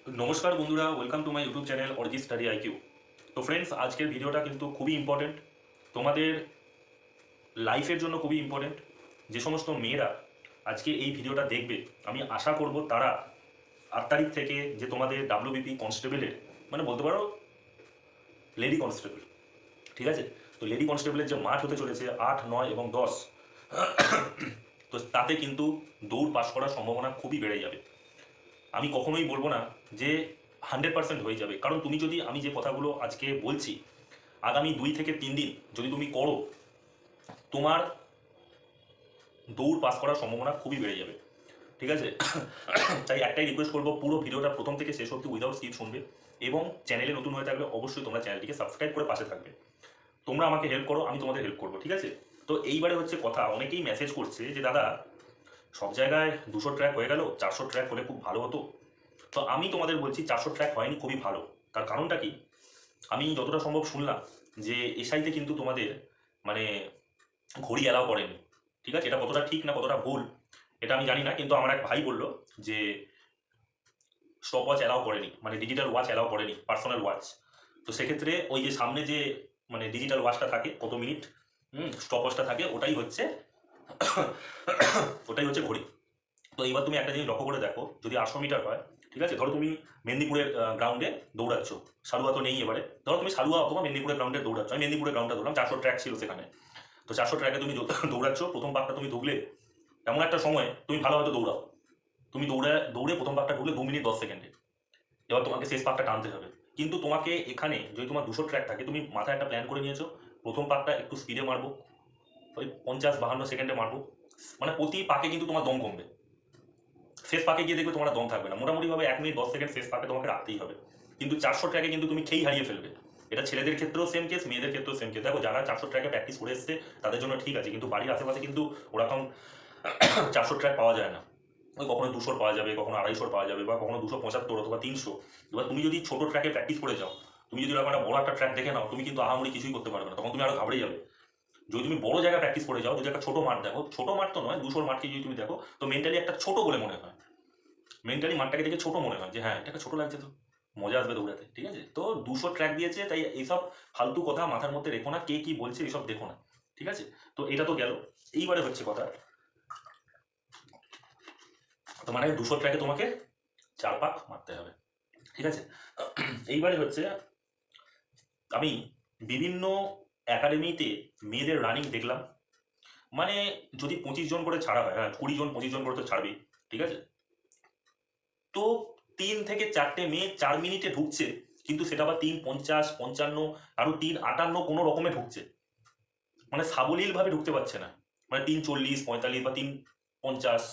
নমস্কার বন্ধুরা, welcome to my YouTube channel Arijit study IQ. তো ফ্রেন্ডস, আজকের ভিডিওটা কিন্তু খুবই ইম্পর্টেন্ট, তোমাদের লাইফের জন্য খুবই ইম্পর্টেন্ট। যে সমস্ত মেয়েরা আজকে এই ভিডিওটা দেখবে, আমি আশা করব তারা 8 তারিখ থেকে যে তোমাদের ডাব্লিউবিপি কনস্টেবলের, মানে বলতে পারো লেডি কনস্টেবল, ঠিক আছে? তো লেডি কনস্টেবলের যে মাঠ হতে চলেছে 8, 9 এবং 10, তো তাতে কিন্তু দৌড় পাস করার সম্ভাবনা খুবই বেড়ে যাবে। আমি কখনোই বলবো না যে 100% হয়ে যাবে, কারণ তুমি যদি, আমি যে কথাগুলো আজকে বলছি, আগামী 2 থেকে 3 দিন যদি তুমি করো, তোমার দৌড় পাস করার সম্ভাবনা খুবই বেড়ে যাবে, ঠিক আছে? তাই একটাই রিকোয়েস্ট করবো, পুরো ভিডিওটা প্রথম থেকে শেষ অবধি উইদাউট স্কিপ শুনবে, এবং চ্যানেলে নতুন হয়ে থাকলে অবশ্যই তোমরা চ্যানেলটিকে সাবস্ক্রাইব করে পাশে থাকবে। তোমরা আমাকে হেল্প করো, আমি তোমাদের হেল্প করবো, ঠিক আছে? তো এইবারে হচ্ছে কথা, অনেকেই মেসেজ করছে যে দাদা, সব জায়গায় 200 ট্র্যাক হয়ে গেল, 400 ট্র্যাক হলে খুব ভালো হতো। তো আমি তোমাদের বলছি 400 ট্র্যাক হয়নি, খুবই ভালো। তার কারণটা কি? আমি যতটা সম্ভব শুনলাম যে এসআইতে কিন্তু তোমাদের মানে ঘড়ি অ্যালাউ করেনি, ঠিক আছে? এটা কতটা ঠিক না কতটা ভুল এটা আমি জানি না, কিন্তু আমার এক ভাই বললো যে স্টপ ওয়াচ অ্যালাউ করেনি, মানে ডিজিটাল ওয়াচ অ্যালাউ করেনি, পার্সোনাল ওয়াচ। তো সেক্ষেত্রে ওই যে সামনে যে মানে ডিজিটাল ওয়াচটা থাকে, কত মিনিট স্টপ ওয়াচটা থাকে, ওটাই হচ্ছে ঘড়ি। তো এইবার তুমি একটা জিনিস লক্ষ্য করে দেখো, যদি 800 মিটার হয়, ঠিক আছে, ধরো তুমি মেদিনীপুরের গ্রাউন্ডে দৌড়াচ্ছ, সালুয়া তো নেই এবারে, ধরো তুমি সালুয়া অথবা মেদিনীপুরের গ্রাউন্ডে দৌড়াচ্ছ, আমি মেদিনীপুরের গ্রাউন্ডটা ধরলাম, 400 ট্র্যাক ছিল সেখানে। তো 400 ট্র্যাকে তুমি দৌড়াচ্ছ, প্রথম পাকটা তুমি ঢুকলে, এমন একটা সময় তুমি ভালো হয়তো দৌড়াও, তুমি দৌড়ে দৌড়ে প্রথম পাকটা ঢুকলে 2 মিনিট 10 সেকেন্ডে, এবার তোমাকে শেষ পাকটা টানতে হবে। কিন্তু তোমাকে এখানে যদি তোমার 200 ট্র্যাক থাকে, তুমি মাথায় একটা প্ল্যান করে নিয়েছো, প্রথম পাকটা একটু স্পিডে মারবো, ওই 50-52 সেকেন্ডে মারবো, মানে প্রতি পাকে কিন্তু তোমার দম কমবে, শেষ পাকে গিয়ে দেখবে তোমার আর দম থাকবে না, মোটামুটিভাবে 1 মিনিট 10 সেকেন্ড শেষ পাকে তোমাকে রাখতেই হবে। কিন্তু 400 ট্র্যাকে কিন্তু তুমি খেই হারিয়ে ফেলবে। এটা ছেলেদের ক্ষেত্রেও সেম কেস, মেয়েদের ক্ষেত্রেও সেম কেস। দেখো, যারা 400 ট্র্যাকে প্র্যাকটিস করে এসছে তাদের জন্য ঠিক আছে, কিন্তু বাড়ির আশেপাশে কিন্তু ওরকম 400 ট্র্যাক পাওয়া যায় না। ওই কখনো 200 পাওয়া যাবে, কখনো 250 পাওয়া যাবে, বা কখনো 275 অথবা 300। এবার তুমি যদি ছোট ট্র্যাকে প্র্যাকটিস করে যাও, তুমি যদি এরকম একটা বড় একটা ট্র্যাক দেখে নাও, তুমি কিন্তু আহামরি কিছুই করতে পারবে না, তখন তুমি আরো ঘাবড়ে যাবে। যদি তুমি বড় জায়গায় প্র্যাকটিস করে যাও, যদি একটা ছোট মাঠ দেখো, ছোট মাঠ তো নয়, 200 মাঠকে যদি তুমি দেখো, তো মেন্টালি একটা ছোট বলে মনে হয়, মেন্টালি মাঠটাকে দেখে ছোট মনে হয় যে হ্যাঁ, এটাকে ছোট লাগছে, তো মজা আসবে দৌড়াতে, ঠিক আছে? তো 200 ট্র্যাক দিয়েছে, তাই এইসব ফালতু কথা মাথার মধ্যে রেখো না, কে কি বলছে এইসব দেখো না, ঠিক আছে? তো এটা তো গেল। এইবারে হচ্ছে কথা, তো মানে 200 ট্র্যাকে তোমাকে 4 পাক মারতে হবে, ঠিক আছে? এইবারে হচ্ছে, আমি বিভিন্ন একাডেমিতে মেয়েদের রানিং দেখলাম, মানে যদি 25 জন করে ছাড়া হয়, হ্যাঁ 20 জন 25 জন করে তো ছাড়বেই, ঠিক আছে? তো 3 থেকে 4টে মেয়ে 4 মিনিটে ঢুকছে, কিন্তু সেটা আবার 3:50 55, আরো 3:58 কোনো রকমে ঢুকছে, মানে সাবলীল ভাবে ঢুকতে পারছে না, মানে 3:40 45 বা 3:50,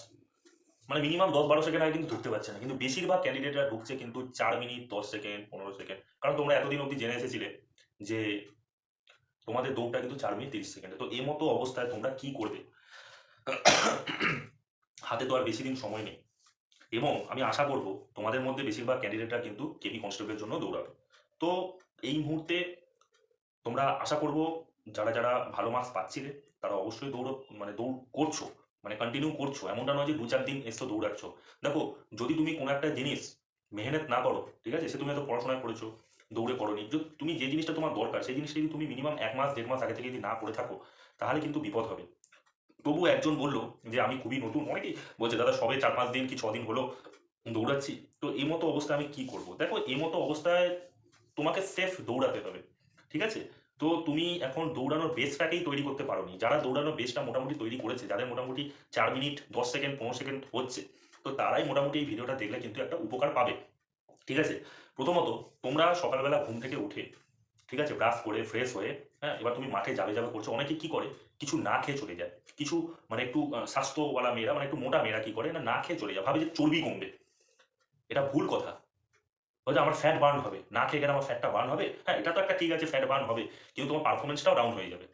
মানে মিনিমাম 10-12 সেকেন্ড আগে কিন্তু ঢুকতে পারছে না, কিন্তু বেশিরভাগ ক্যান্ডিডেটরা ঢুকছে কিন্তু 4 মিনিট 10 সেকেন্ড 15 সেকেন্ড। কারণ তোমরা এতদিন অবধি জেনে এসেছিলে যে তোমাদের দৌড়টা কিন্তু 4 মিনিট 30 সেকেন্ডে। তো এই মতো অবস্থায় তোমরা কি করবে? হাতে তো আর বেশি দিন সময় নেই, এবং আমি আশা করব তোমাদের মধ্যে বেশিরভাগ ক্যান্ডিডেটরা কিন্তু কেপি কনস্টেবলের জন্য দৌড়াবে। তো এই মুহূর্তে তোমরা আশা করব, যারা যারা ভালো মার্কস পাচ্ছিলে তারা অবশ্যই মানে দৌড় করছো, মানে কন্টিনিউ করছো, এমনটা নয় যে 2-4 দিন এসছো দৌড়াচ্ছ। দেখো, যদি তুমি কোনো একটা জিনিস মেহনত না করো, ঠিক আছে, সে তুমি হয়তো পড়াশোনায় করেছো, দৌড়ে করোনি, তুমি যে জিনিসটা তোমার দরকার সেই জিনিসটা যদি তুমি মিনিমাম 1 মাস 1.5 মাস আগে থেকে যদি না করে থাকো, তাহলে কিন্তু বিপদ হবে। তবু একজন বললো যে আমি খুবই নতুন, অনেকেই বলছে দাদা সবে 4-5 দিন কি 6 দিন হলো দৌড়াচ্ছি, তো এই মতো অবস্থায় আমি কি করব? দেখো, এই মতো অবস্থায় তোমাকে সেফ দৌড়াতে হবে, ঠিক আছে? তো তুমি এখন দৌড়ানোর বেসটাকেই তৈরি করতে পারোনি, যারা দৌড়ানোর বেসটা মোটামুটি তৈরি করেছে, যাদের মোটামুটি 4 মিনিট 10 সেকেন্ড 15 সেকেন্ড হচ্ছে, তো তারাই মোটামুটি এই ভিডিওটা দেখলে কিন্তু একটা উপকার পাবে, ঠিক আছে? প্রথমত, তোমরা সকালবেলা ঘুম থেকে উঠে, ঠিক আছে, ব্রাশ করে ফ্রেশ হয়ে, হ্যাঁ, এবার তুমি মাঠে যাবে যাবে করছো, অনেকে কি করে, কিছু না খেয়ে চলে যায়, কিছু মানে একটু স্বাস্থ্যওয়ালা মেয়েরা, মানে একটু মোটা মেয়েরা কি করে না, না খেয়ে চলে যায়, ভাবে যে চর্বি কমবে। এটা ভুল কথা। বলছে আমার ফ্যাট বার্ন হবে, না খেয়ে গেলে আমার ফ্যাটটা বার্ন হবে, হ্যাঁ এটা তো একটা ঠিক আছে, ফ্যাট বার্ন হবে, কিন্তু তোমার পারফরমেন্সটাও ডাউন হয়ে যাবে।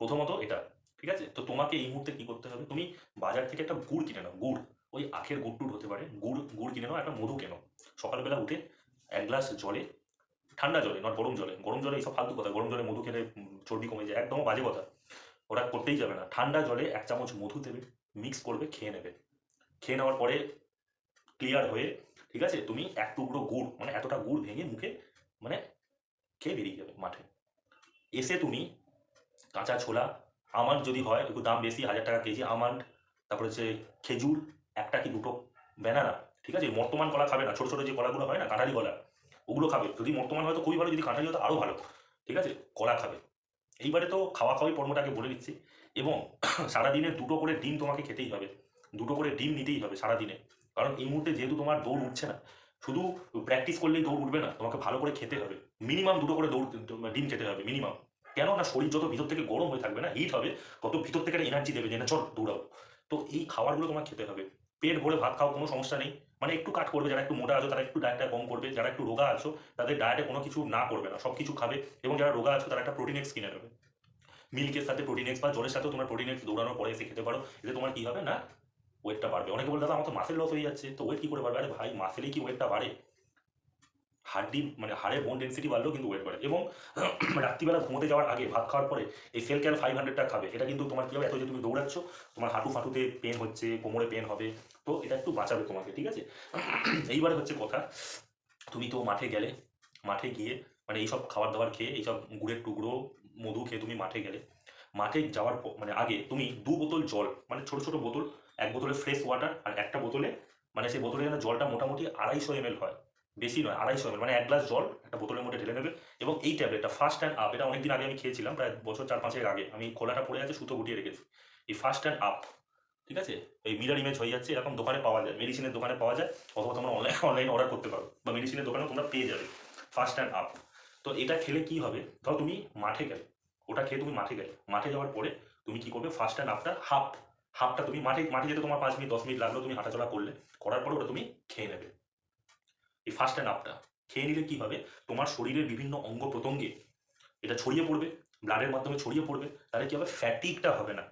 প্রথমত এটা, ঠিক আছে? তো তোমাকে এই মুহূর্তে কি করতে হবে, তুমি বাজার থেকে একটা গুড় কিনে নাও, গুড়, ওই আখের গুড় টুড় হতে পারে, গুড় গুড় কিনে নাও, একটা মধু কেনো, সকালবেলা উঠে 1 গ্লাস জলে, ঠান্ডা জলে নট গরম জলে, গরম জলে এইসব ফালতু কথা, গরম জলে মধু খেলে চর্বি কমে যায়, একদম বাজে কথা, ওরা করতেই যাবে না। ঠান্ডা জলে 1 চামচ মধু দেবে, মিক্স করবে, খেয়ে নেবে, খেয়ে নেওয়ার পরে ক্লিয়ার হয়ে ঠিক আছে? তুমি এক টুকরো গুড় মানে এতটা গুড় ভেঙে মুখে মানে খেয়ে বেরিয়ে যাবে মাঠে। এসে তুমি কাঁচা ছোলা, আমন্ড যদি হয় একটু দাম বেশি, 1000 টাকা কেজি আমন্ড, তারপরে হচ্ছে খেজুর, একটা কি দুটো ব্যানানা, ঠিক আছে? মর্তমান কলা খাবে না, ছোট ছোট যে কলাগুলো হয় না কাঁঠালি কলা, ওগুলো খাবে। যদি মর্তমান হয় তো খুবই ভালো, যদি কাঁঠালি হয় তো আরও ভালো, ঠিক আছে? কলা খাবে। এইবারে তো খাওয়া খাওয়াই পর্বটাকে বলে দিচ্ছি। এবং সারাদিনে 2টো করে ডিম তোমাকে খেতেই হবে, 2টো করে ডিম নিতেই হবে সারাদিনে। কারণ এই মুহূর্তে যেহেতু তোমার দৌড় উঠছে না, শুধু প্র্যাকটিস করলেই দৌড় উঠবে না, তোমাকে ভালো করে খেতে হবে। মিনিমাম 2টো করে ডিম খেতে হবে মিনিমাম। কেন না, শরীর যত ভিতর থেকে গরম হয়ে থাকবে না, হিট হবে, তত ভিতর থেকে এনার্জি দেবে যে না চল দৌড়াবো। তো এই খাবারগুলো তোমার খেতে হবে। পেট ভরে ভাত খাও, কোনো সমস্যা নেই, মানে একটু কাট করবে, যারা একটু মোটা আছো তারা একটু ডায়েটটা কম করবে, যারা একটু রোগা আছো তাদের ডায়েটে কোনো কিছু না করবে না, সব কিছু খাবে। এবং যারা রোগা আছো তারা একটা প্রোটিন এক্স কিনে নেবে, মিল্কের সাথে প্রোটিন এক্স বা জলের সাথেও তোমার প্রোটিন এক্স দৌড়ানোর পরে এসে খেতে পারো। এতে তোমার কি হবে না, ওয়েটটা বাড়বে। অনেকে বলে দাদা আমার তো মাসেল লস হয়ে যাচ্ছে, তো ওয়েট কি করে বাড়বে? আরে ভাই, মাসেলেই কি ওয়েটটা বাড়ে? হাড্ডি মানে হাড়ের বোন ডেন্সিটি বাড়লেও কিন্তু ওয়েট বাড়ে। এবং রাত্রিবেলা ঘুমোতে যাওয়ার আগে ভাত খাওয়ার পরে এই সেল ক্যাল 500টা খাবে। এটা কিন্তু তোমার কি হবে, এত যে তুমি দৌড়াচ্ছ তোমার হাঁটু ফাঁটুতে পেন হচ্ছে, কোমরে পেন হবে, তো এটা একটু বাঁচাবে তোমাকে, ঠিক আছে? এইবারে হচ্ছে কথা, তুমি তো মাঠে গেলে, মাঠে গিয়ে মানে এইসব খাবার দাবার খেয়ে, এইসব গুড়ের টুকরো, মধু খেয়ে তুমি মাঠে গেলে, মাঠে যাওয়ার মানে আগে তুমি 2 বোতল জল, মানে ছোট ছোট বোতল, এক বোতলে ফ্রেশ ওয়াটার আর একটা বোতলে, মানে সেই বোতলে যেন জলটা মোটামুটি 250 ml হয়, বেশি নয়, 250 ml, মানে 1 গ্লাস জল একটা বোতলের মধ্যে ঢেলে নেবে। এবং এই ট্যাবলেটটা ফার্স্ট অ্যান্ড আপ, এটা অনেকদিন আগে আমি খেয়েছিলাম, প্রায় বছর 4-5 আগে, আমি খোলাটা পড়ে আছে, সুতো গুটিয়ে রেখেছি। এই ফার্স্ট অ্যান্ড আপ, ঠিক আছে? এই মিরর ইমেজ হয়ে যাচ্ছে, এরকম দোকানে পাওয়া যায়, মেডিসিনের দোকানে পাওয়া যায়, অথবা তোমরা অনলাইনে অর্ডার করতে পারো, বা মেডিসিনের দোকানেও তোমরা পেয়ে যাবে ফার্স্ট অ্যান্ড আপ। তো এটা খেলে কি হবে, ধরো তুমি মাঠে গেলে, ওটা খেয়ে তুমি মাঠে গেলে, মাঠে যাওয়ার পরে তুমি কি করবে, ফার্স্ট অ্যান্ড আপটা হাফটা তুমি মাঠে মাঠে যেতে তোমার 5 মিনিট 10 মিনিট লাগলো, তুমি হাঁটাচলা করলে, করার পরে ওটা তুমি খেয়ে নেবে। এই ফার্স্ট অ্যান্ড আপটা খেয়ে নিলে কি হবে, তোমার শরীরের বিভিন্ন অঙ্গ প্রত্যঙ্গে এটা ছড়িয়ে পড়বে, ব্লাডের মাধ্যমে ছড়িয়ে পড়বে, তাহলে কি হবে, ফ্যাটিকটা হবে না,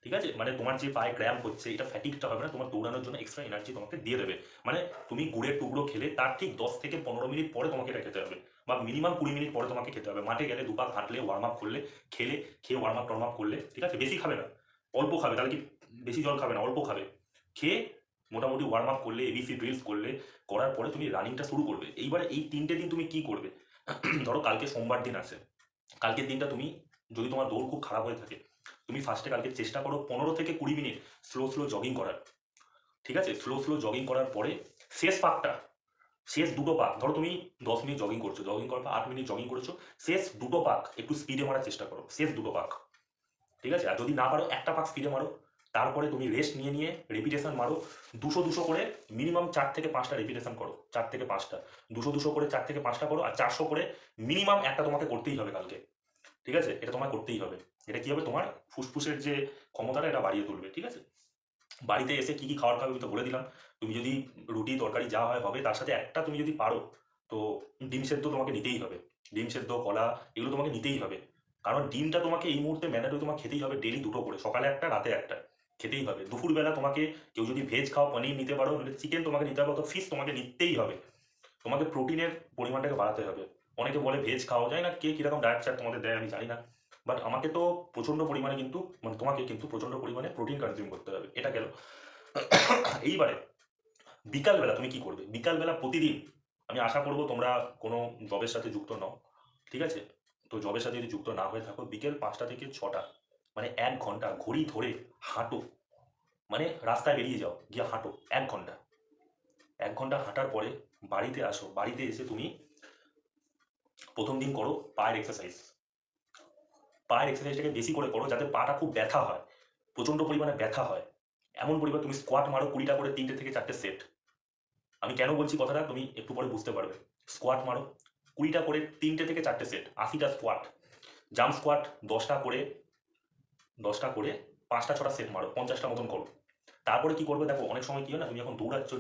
ঠিক আছে? মানে তোমার যে পায়ে ক্র্যাম্প হচ্ছে, এটা ফ্যাটিকটা হবে না, তোমার দৌড়ানোর জন্য এক্সট্রা এনার্জি তোমাকে দিয়ে দেবে। মানে তুমি গুড়ের টুকরো খেলে তার ঠিক 10 থেকে 15 মিনিট পরে তোমাকে এটা খেতে হবে, বা মিনিমাম 20 মিনিট পরে তোমাকে খেতে হবে। মাঠে গেলে দুপাক হাঁটলে, ওয়ার্ম আপ করলে, খেয়ে ওয়ার্ম আপ টর্ম আপ করলে, ঠিক আছে? বেশি খাবে না, অল্প খাবে, তাহলে কি বেশি জল খাবে না, অল্প খাবে, খেয়ে মোটামুটি ওয়ার্ম আপ করলে, এবিসি ড্রিলস করলে, করার পরে তুমি রানিংটা শুরু করবে। এইবারে এই 3টে দিন তুমি কি করবে, ধরো কালকে সোমবার দিন আছে, কালকের দিনটা তুমি, যদি তোমার দৌড় খুব খারাপ হয়ে থাকে, তুমি ফার্স্টে কালকে চেষ্টা করো 15 থেকে 20 মিনিট স্লো স্লো জগিং করার, ঠিক আছে? স্লো স্লো জগিং করার পরে শেষ পাকটা, শেষ 2টো পাক, ধরো তুমি 10 মিনিট জগিং করছো, জগিং করার পর 8 মিনিট জগিং করেছো, শেষ 2টো পাক একটু স্পিডে মারার চেষ্টা করো, শেষ 2টো পাক, ঠিক আছে? আর যদি না পারো একটা পাক স্পিডে মারো, তারপরে তুমি রেস্ট নিয়ে নিয়ে রেপিটেশন মারো, 200 করে, মিনিমাম 4 থেকে 5টা রেপিটেশন করো, 4 থেকে 5টা, 200 করে 4 থেকে 5টা করো, আর 400 করে মিনিমাম একটা তোমাকে করতেই হবে কালকে, ঠিক আছে? এটা তোমার করতেই হবে। এটা কি হবে, তোমার ফুসফুসের যে ক্ষমতাটা এটা বাড়িয়ে তুলবে, ঠিক আছে? বাড়িতে এসে কি কি খাবার খাবে আমি তো বলে দিলাম। তুমি যদি রুটি তরকারি যা হয় হবে, তার সাথে একটা তুমি যদি পারো তো ডিম সেদ্ধ তোমাকে নিতেই হবে, ডিম সেদ্ধ, কলা, এগুলো তোমাকে নিতেই হবে। কারণ ডিমটা তোমাকে এই মুহূর্তে ম্যান্ডেটরি তোমাকে খেতেই হবে, ডেলি 2টো করে, সকালে একটা রাতে একটা খেতেই হবে। দুপুরবেলা তোমাকে, কেউ যদি ভেজ খাও পনির নিতে পারো, নাহলে চিকেন তোমাকে নিতে হবে, অত ফিশ তোমাকে নিতেই হবে। তোমাকে প্রোটিনের পরিমাণটাকে বাড়াতে হবে। অনেকে বলে ভেজ খাওয়া যায় না, কে কিরকম ডায়েট চার্ট তোমাদের দেয় আমি জানি না, বাট আমাকে তো প্রচন্ড পরিমাণে কিন্তু, মানে তোমাকে কিন্তু প্রচন্ড পরিমাণে প্রোটিন কনজিউম করতে হবে, এটা গেল। এইবারে বিকালবেলা তুমি কি করবে, বিকালবেলা প্রতিদিন, আমি আশা করবো তোমরা কোনো জবের সাথে যুক্ত নও, ঠিক আছে? তো জবের সাথে যদি যুক্ত না হয়ে থাকো, বিকেল 5টা থেকে 6টা, মানে 1 ঘন্টা ঘড়ি ধরে হাঁটো, মানে রাস্তায় বেরিয়ে যাও, গিয়ে হাঁটো 1 ঘন্টা। 1 ঘন্টা হাঁটার পরে বাড়িতে আসো, বাড়িতে এসে তুমি প্রথম দিন করো পায়ের এক্সারসাইজ। পায়ের এক্সারসাইজটাকে বেশি করে করো, যাতে পাটা খুব ব্যথা হয়, প্রচন্ড পরিমাণে ব্যথা হয়, এমন পরিমাণ তুমি স্কোয়াট মারো 20টা করে, 3টে থেকে 4টে সেট। আমি কেন বলছি কথাটা তুমি একটু পরে বুঝতে পারবে। স্কোয়াট মারো 20টা করে, 3টে থেকে 4টে সেট, 80টা স্কোয়াট। জাম্প স্কোয়াট 10টা করে, 10টা করে 5টা 6টা সেট মারো, 50টা মতন করো। তারপরে কি করবে দেখো, অনেক সময় কি হয় না, তুমি যখন দৌড়াচ্ছ,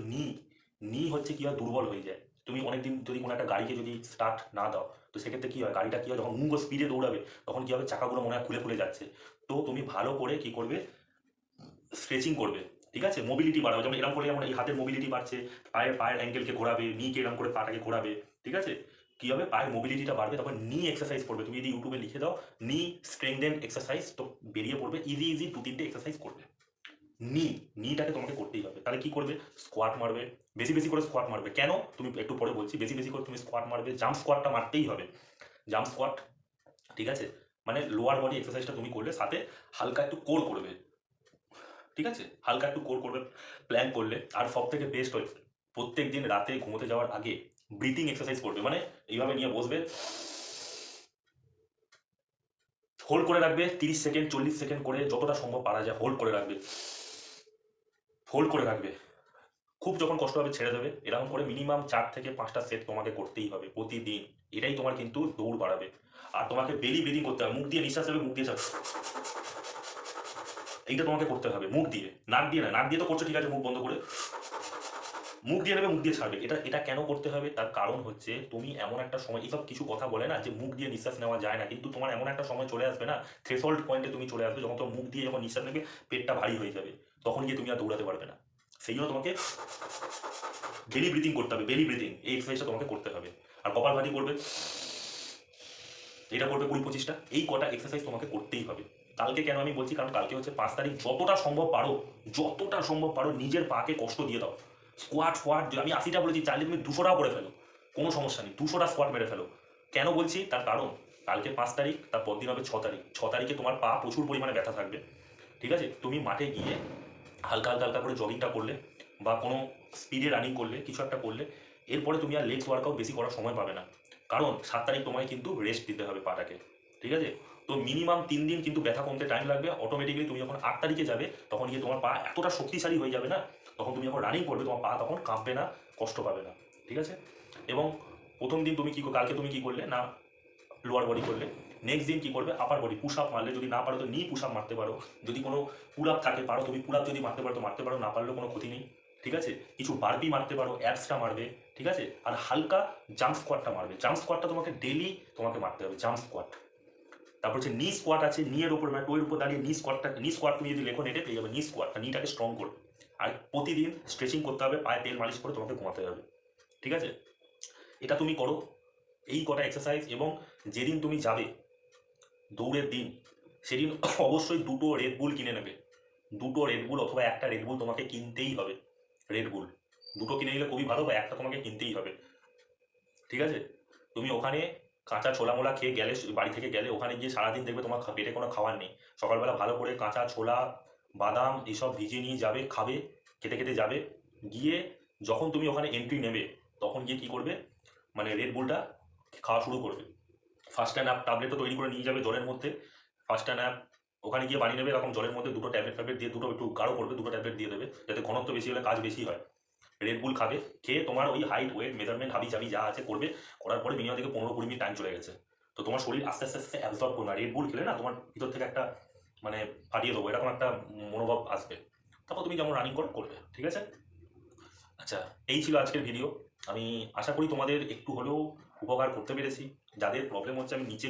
নি হচ্ছে কি হয়, দুর্বল হয়ে যায়। তুমি অনেকদিন যদি কোনো একটা গাড়িকে যদি স্টার্ট না দাও, তো সেক্ষেত্রে কি হয়, গাড়িটা কি হয়, যখন মুঙ্গ স্পিডে দৌড়াবে, তখন কি হবে, চাকাগুলো মনে হয় খুলে খুলে যাচ্ছে। তো তুমি ভালো করে কি করবে, স্ট্রেচিং করবে, ঠিক আছে? মোবিলিটি বাড়াবে, যেমন এরকম করলে যেমন এই হাতের মোবিলিটি বাড়ছে, পায়ের অ্যাঙ্গেলকে ঘোরাবে, নিকে এরকম করে পাটাকে ঘোরাবে, ঠিক আছে? কি হবে, পায়ের মোবিলিটিটা বাড়বে, তারপর নি এক্সারসাইজ করবে। তুমি যদি ইউটিউবে লিখে দাও নি স্ট্রেংথেন এক্সারসাইজ, তো বেরিয়ে পড়বে, ইজি ইজি 2-3টে এক্সারসাইজ করবে। নিটাকে তোমাকে করতেই হবে। তাহলে কি করবে? স্কোয়াট মারবে, বেশি বেশি করে স্কোয়াট মারবে। কেন? তুমি একটু পরে বলছি। বেশি বেশি করে তুমি স্কোয়াট মারবে, জাম্প স্কোয়াটটা মারতেই হবে। জাম্প স্কোয়াট, ঠিক আছে? মানে লোয়ার বডি এক্সারসাইজটা তুমি করলে, সাথে হালকা একটু কোর করবে, ঠিক আছে? হালকা একটু কোর করবে, প্ল্যান করলে। আর সব থেকে বেস্ট হয় প্রত্যেক দিন রাতে ঘুমোতে যাওয়ার আগে ব্রিথিং এক্সারসাইজ করবে। মানে এইভাবে নিয়ে বসবে, হোল্ড করে রাখবে 30 সেকেন্ড 40 সেকেন্ড করে, যতটা সম্ভব পারা যায় হোল্ড করে রাখবে, হোল্ড করে রাখবে। খুব যখন কষ্ট হবে ছেড়ে দেবে। এরকম করে মিনিমাম 4 থেকে 5টা সেট তোমাকে করতেই হবে প্রতিদিন। এটাই তোমার কিন্তু দৌড় বাড়াবে। আর তোমাকে বেলি ব্রিদিং করতে হবে, মুখ দিয়ে নিঃশ্বাস নেবে, মুখ দিয়ে ছাড়বে। এইটা তোমাকে করতে হবে মুখ দিয়ে, নাক দিয়ে না। নাক দিয়ে তো করছো, ঠিক আছে, মুখ বন্ধ করে। মুখ দিয়ে নেবে, মুখ দিয়ে ছাড়বে। এটা এটা কেন করতে হবে? তার কারণ হচ্ছে তুমি এমন একটা সময়, এইসব কিছু কথা বলে না যে মুখ দিয়ে নিঃশ্বাস নেওয়া যায় না, কিন্তু তোমার এমন একটা সময় চলে আসবে না, থ্রেশহোল্ড পয়েন্টে তুমি চলে আসবে, যখন তোমার মুখ দিয়ে যখন নিঃশ্বাস নেবে পেটটা ভারী হয়ে যাবে, তখন গিয়ে তুমি আর দৌড়াতে পারবে না। সেই জন্য তোমাকে বেলি ব্রিথিং করতে হবে। বেলি ব্রিথিং এই এক্সারসাইজটা তোমাকে করতে হবে। আর কপাল ভাতি করবে, এটা করবে 20-25টা। এই কটা এক্সারসাইজ তোমাকে করতেই হবে। কালকে কেন আমি বলছি? কারণ কালকে হচ্ছে 5 তারিখ। যতটা সম্ভব পারো, যতটা সম্ভব পারো নিজের পাকে কষ্ট দিয়ে দাও। স্কোয়াট ফোয়াট, আমি 80টা বলেছি, চাইলে তুমি 200টাও করে ফেলো, কোনো সমস্যা নেই। 200টা স্কোয়াট মেরে ফেলো। কেন বলছি? তার কারণ কালকে 5 তারিখ, তার পরদিন হবে 6 তারিখ। 6 তারিখে তোমার পা প্রচুর পরিমাণে ব্যথা থাকবে, ঠিক আছে? তুমি মাঠে গিয়ে হালকা হালকা হালকা করে জগিংটা করলে, বা কোনো স্পিডে রানিং করলে, কিছু একটা করলে, এরপরে তুমি আর লেগস ওয়ার্কআউট বেশি করার সময় পাবে না। কারণ 7 তারিখ তোমায় কিন্তু রেস্ট দিতে হবে পাটাকে, ঠিক আছে? তো মিনিমাম 3 দিন কিন্তু ব্যথা কমতে টাইম লাগবে। অটোমেটিক্যালি তুমি যখন 8 তারিখে যাবে, তখন গিয়ে তোমার পা এতটা শক্তিশালী হয়ে যাবে না, তখন তুমি যখন রানিং করবে তোমার পা তখন কাঁপবে না, কষ্ট পাবে না, ঠিক আছে? এবং প্রথম দিন তুমি কালকে তুমি কি করলে না, লোয়ার বডি করলে। নেক্সট দিন কি করবে? আপার বডি পুশ আপ মারলে, যদি না পারো তো নি পুশ আপ মারতে পারো। যদি কোনো পুল আপ থাকে, পারো তুমি পুল আপ যদি মারতে পারো তো মারতে পারো, না পারলেও কোনো ক্ষতি নেই, ঠিক আছে? কিছু বারপি মারতে পারো, অ্যাপসটা মারবে, ঠিক আছে? আর হালকা জাম্প স্কোয়াটটা মারবে। জাম্প স্কোয়াটটা তোমাকে ডেলি তোমাকে মারতে হবে, জাম্প স্কোয়াট। তারপর হচ্ছে নি স্কোয়াট আছে, নিয়ের উপর মানে টোয়ের উপর দাঁড়িয়ে নি স্কোয়াটটা, নি স্কোয়াট তুমি যদি লেখো নেটে পেয়ে যাবে। নি স্কোয়াটটা নিটাকে স্ট্রং করবে। আর প্রতিদিন স্ট্রেচিং করতে হবে, পায়ে তেল মালিশ করে তোমাকে ঘুমাতে হবে, ঠিক আছে? এটা তুমি করো, এই কটা এক্সারসাইজ। এবং যেদিন তুমি যাবে দৌড়ের দিন, সেদিন অবশ্যই 2টো রেডবুল কিনে নেবে। 2টো রেডবুল অথবা একটা রেডবুল তোমাকে কিনতেই হবে। রেডবুল 2টো কিনে নিলে খুবই ভালো, বা একটা তোমাকে কিনতেই হবে, ঠিক আছে? তুমি ওখানে কাঁচা ছোলা মোলা খেয়ে গেলে, বাড়ি থেকে গেলে ওখানে গিয়ে সারাদিন দেখবে তোমার পেটে কোনো খাবার নেই। সকালবেলা ভালো করে কাঁচা ছোলা, বাদাম এইসব ভিজিয়ে নিয়ে যাবে, খাবে, খেতে খেতে যাবে। গিয়ে যখন তুমি ওখানে এন্ট্রি নেবে, তখন গিয়ে কী করবে? মানে রেডবুলটা খাওয়া শুরু করবে। ফার্স্ট অ্যান্ড অ্যাপ ট্যাবলেটও তৈরি করে নিয়ে যাবে জলের মধ্যে। ফার্স্ট অ্যান্ড অ্যাপ ওখানে গিয়ে বানিয়ে নেবে, এরকম জলের মধ্যে 2টো ট্যাবলেট দিয়ে, 2টো একটু গাঢ় করবে, 2টো ট্যাবলেট দিয়ে দেবে, যাতে ঘনত্ব বেশি হলে কাজ বেশি হয়। রেডবুল খাবে, খেয়ে তোমার ওই হাইট ওয়েট মেজারমেন্ট হাবি জাবি যা আছে করবে। করার পরে মিনিমাম থেকে 15-20 মিনিট টাইম চলে গেছে। তো তোমার শরীর আস্তে আস্তে আস্তে অ্যাবজর্ব করবে না। রেডবুল খেলে না তোমার ভিতর থেকে একটা মানে ফাটিয়ে দেবো এরকম একটা মনোভাব আসবে। তারপর তুমি যেমন রানিং করবে, ঠিক আছে? আচ্ছা, এই ছিল আজকের ভিডিও। আমি আশা করি তোমাদের একটু হলেও উপকার করতে পেরেছি। যাদের প্রবলেম হচ্ছে, আমি নিচে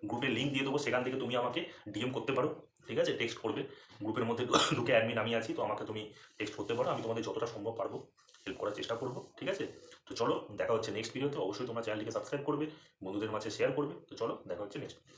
গ্রুপের লিঙ্ক দিয়ে দেবো, সেখান থেকে তুমি আমাকে ডিএম করতে পারো, ঠিক আছে? টেক্সট করবে। গ্রুপের মধ্যে ঢুকে অ্যাডমিন আমি আছি, তো আমাকে তুমি টেক্সট করতে পারো। আমি তোমাদের যতটা সম্ভব পারবো হেল্প করার চেষ্টা করবো, ঠিক আছে? তো চলো দেখা হচ্ছে নেক্সট ভিডিওতে। অবশ্যই তোমরা চ্যানেলটিকে সাবস্ক্রাইব করবে, বন্ধুদের মাঝে শেয়ার করবে। তো চলো দেখা হচ্ছে নেক্সট ভিডিও।